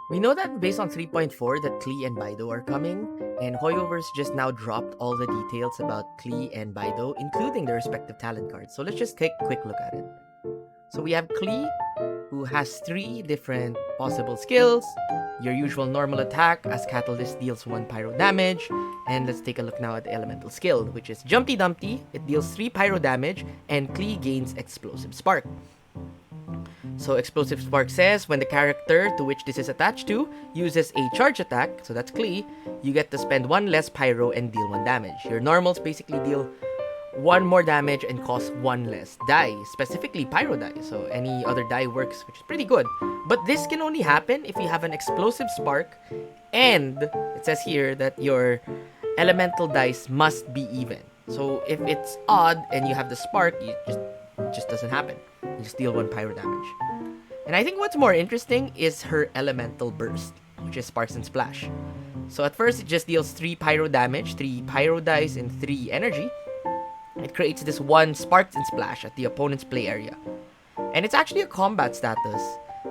We know that based on 3.4 that Klee and Beidou are coming, and Hoyoverse just now dropped all the details about Klee and Beidou, including their respective talent cards. So let's just take a quick look at it. So we have Klee, who has 3 different possible skills. Your usual normal attack as Catalyst deals 1 pyro damage. And let's take a look now at the elemental skill, which is Jumpty Dumpty. It deals 3 pyro damage, and Klee gains Explosive Spark. So Explosive Spark says when the character to which this is attached to uses a charge attack, so that's Klee, you get to spend 1 less pyro and deal 1 damage. Your normals basically deal 1 more damage and cost 1 less die, specifically pyro die, so any other die works, which is pretty good. But this can only happen if you have an Explosive Spark, and it says here that your elemental dice must be even. So if it's odd and you have the spark, it just doesn't happen. You just deal 1 pyro damage. And I think what's more interesting is her elemental burst, which is Sparks and Splash. So at first it just deals 3 pyro damage, 3 pyro dice, and 3 energy. It creates this 1 Sparks and Splash at the opponent's play area. And it's actually a combat status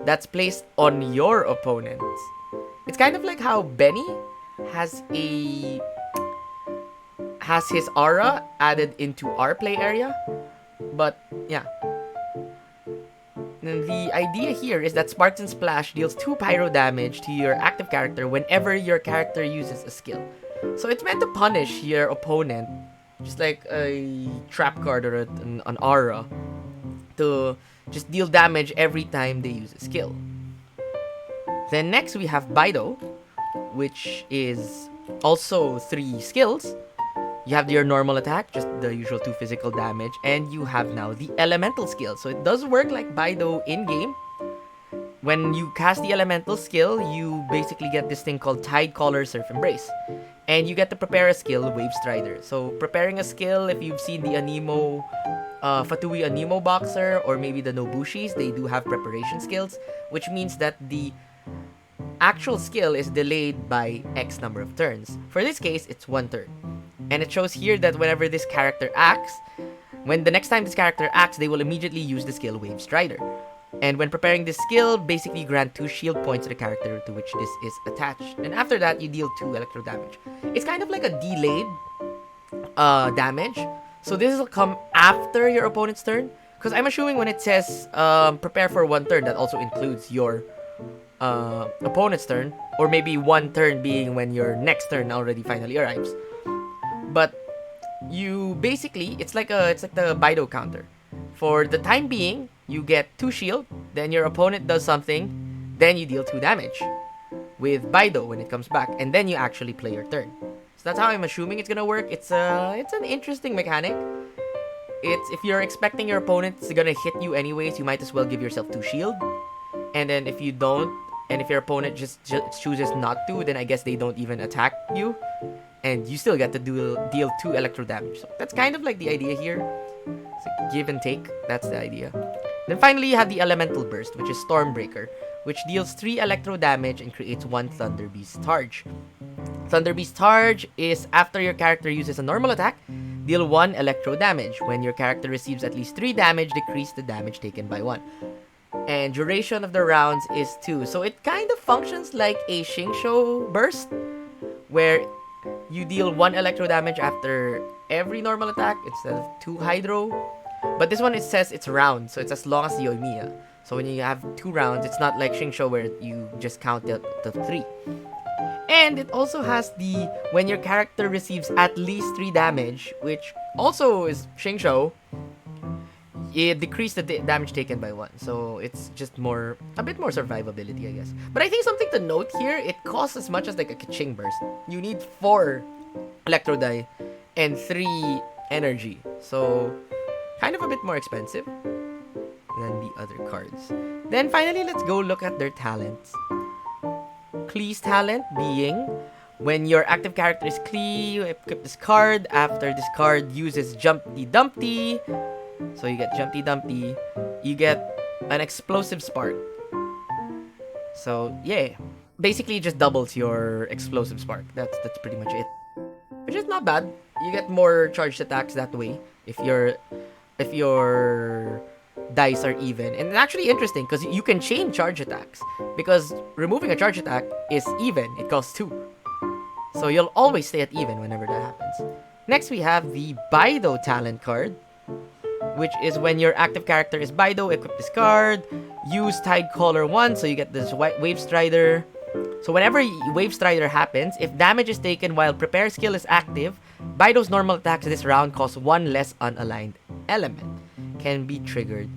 that's placed on your opponents. It's kind of like how Benny has his aura added into our play area. But yeah. And the idea here is that Sparks and Splash deals 2 pyro damage to your active character whenever your character uses a skill. So it's meant to punish your opponent, just like a trap card or an aura, to just deal damage every time they use a skill. Then next we have Beidou, which is also 3 skills. You have your normal attack, just the usual 2 physical damage, and you have now the elemental skill. So it does work like Beidou in-game. When you cast the elemental skill, you basically get this thing called Tide Caller Surf Embrace. And you get to prepare a skill, Wave Strider. So preparing a skill, if you've seen the Anemo, Fatui Anemo Boxer, or maybe the Nobushis, they do have preparation skills, which means that the actual skill is delayed by X number of turns. For this case, it's 1 turn. And it shows here that whenever this character acts, when the next time this character acts, they will immediately use the skill Wave Strider. And when preparing this skill, basically grant 2 shield points to the character to which this is attached. And after that, you deal 2 electro damage. It's kind of like a delayed damage. So this will come after your opponent's turn. Because I'm assuming when it says prepare for 1 turn, that also includes your opponent's turn. Or maybe 1 turn being when your next turn already finally arrives. But you basically, it's like the Beidou counter. For the time being, you get 2 shield, then your opponent does something, then you deal 2 damage with Beidou when it comes back, and then you actually play your turn. So that's how I'm assuming it's gonna work. It's an interesting mechanic. It's if you're expecting your opponent's gonna hit you anyways, you might as well give yourself 2 shield. And then if you don't, and if your opponent just chooses not to, then I guess they don't even attack you. And you still get to deal 2 electro damage. So that's kind of like the idea here. It's like give and take. That's the idea. Then finally, you have the Elemental Burst, which is Stormbreaker, which deals 3 electro damage and creates 1 Thunder Beast Charge. Thunder Beast Charge is after your character uses a normal attack, deal 1 electro damage. When your character receives at least 3 damage, decrease the damage taken by 1. And duration of the rounds is 2. So it kind of functions like a Shingsho Burst, where you deal 1 electro damage after every normal attack instead of 2 hydro. But this one, it says it's round, so it's as long as the Yoimiya. So when you have 2 rounds, it's not like Shingsho where you just count the 3. And it also has the when your character receives at least 3 damage, which also is Shingsho, it decreased the damage taken by 1. So it's just a bit more survivability, I guess. But I think something to note here, it costs as much as like a Kaching Burst. You need 4 Electro Die and 3 energy. So kind of a bit more expensive than the other cards. Then finally, let's go look at their talents. Klee's talent being when your active character is Klee, you equip this card. After this card uses Jumpty Dumpty, so you get Jumpty Dumpty, you get an Explosive Spark. So yeah, basically it just doubles your Explosive Spark. That's pretty much it. Which is not bad. You get more charged attacks that way if you're dice are even. And it's actually interesting because you can chain charge attacks. Because removing a charge attack is even. It costs 2. So you'll always stay at even whenever that happens. Next we have the Beidou Talent card, which is when your active character is Beidou, equip this card, use Tide Caller 1, so you get this Wave Strider. So whenever Wave Strider happens, if damage is taken while Prepare skill is active, Beidou's normal attacks this round cost 1 less unaligned element. Can be triggered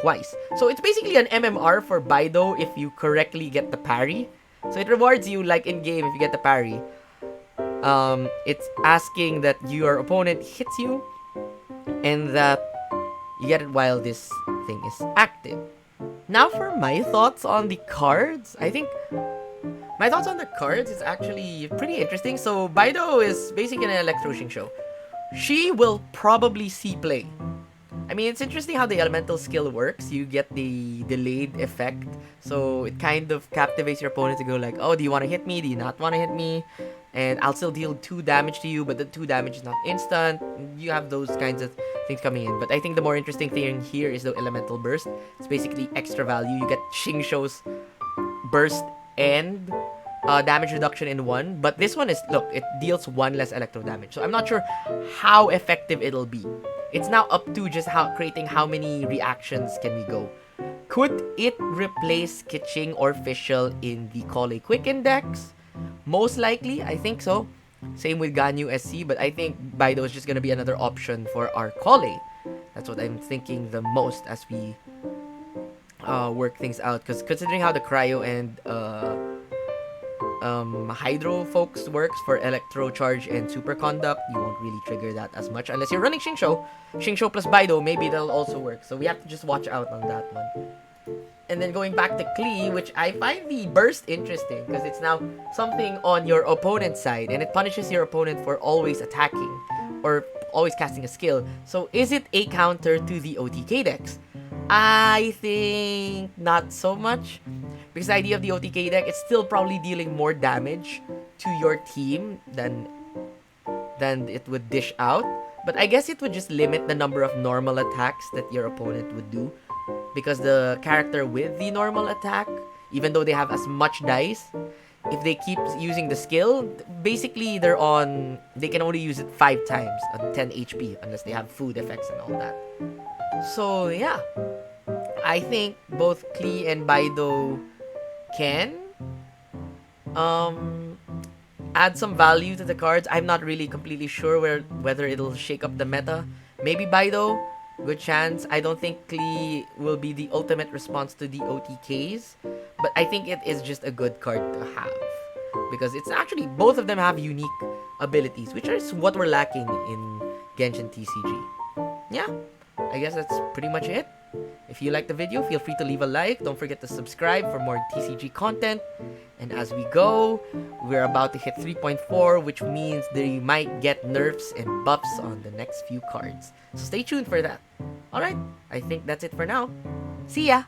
twice. So it's basically an MMR for Beidou if you correctly get the parry. So it rewards you like in game if you get the parry. It's asking that your opponent hits you and that you get it while this thing is active. Now for my thoughts on the cards. I think my thoughts on the cards is actually pretty interesting. So Beidou is basically an Electro Shingsho. She will probably see play. I mean, it's interesting how the elemental skill works. You get the delayed effect. So it kind of captivates your opponent to go like, oh, do you want to hit me? Do you not want to hit me? And I'll still deal 2 damage to you, but the 2 damage is not instant. You have those kinds of things coming in. But I think the more interesting thing here is the elemental burst. It's basically extra value. You get Shingsho's burst and damage reduction in 1. But this one is, look, it deals 1 less electro damage. So I'm not sure how effective it'll be. It's now up to just creating how many reactions can we go. Could it replace Kitching or Fischl in the Klee Quick Index? Most likely, I think so. Same with Ganyu SC, but I think Beidou is just gonna be another option for our Klee. That's what I'm thinking the most as we work things out. Because considering how the Cryo and Hydro folks works for Electro Charge and Superconduct, you won't really trigger that as much unless you're running Shingsho plus Beidou. Maybe that'll also work. So we have to just watch out on that one. And then going back to Klee, which I find the burst interesting because it's now something on your opponent's side and it punishes your opponent for always attacking or always casting a skill. So is it a counter to the OTK decks? I think not so much, because the idea of the OTK deck is still probably dealing more damage to your team than it would dish out. But I guess it would just limit the number of normal attacks that your opponent would do. Because the character with the normal attack, even though they have as much dice, if they keep using the skill, basically they can only use it 5 times on 10 HP unless they have food effects and all that. So yeah, I think both Klee and Beidou can add some value to the cards. I'm not really completely sure whether it'll shake up the meta. Maybe Beidou, good chance. I don't think Klee will be the ultimate response to the OTKs, but I think it is just a good card to have because it's actually both of them have unique abilities, which is what we're lacking in Genshin TCG. Yeah, I guess that's pretty much it. If you liked the video, feel free to leave a like. Don't forget to subscribe for more TCG content. And as we go, we're about to hit 3.4, which means they might get nerfs and buffs on the next few cards. So stay tuned for that. Alright, I think that's it for now. See ya!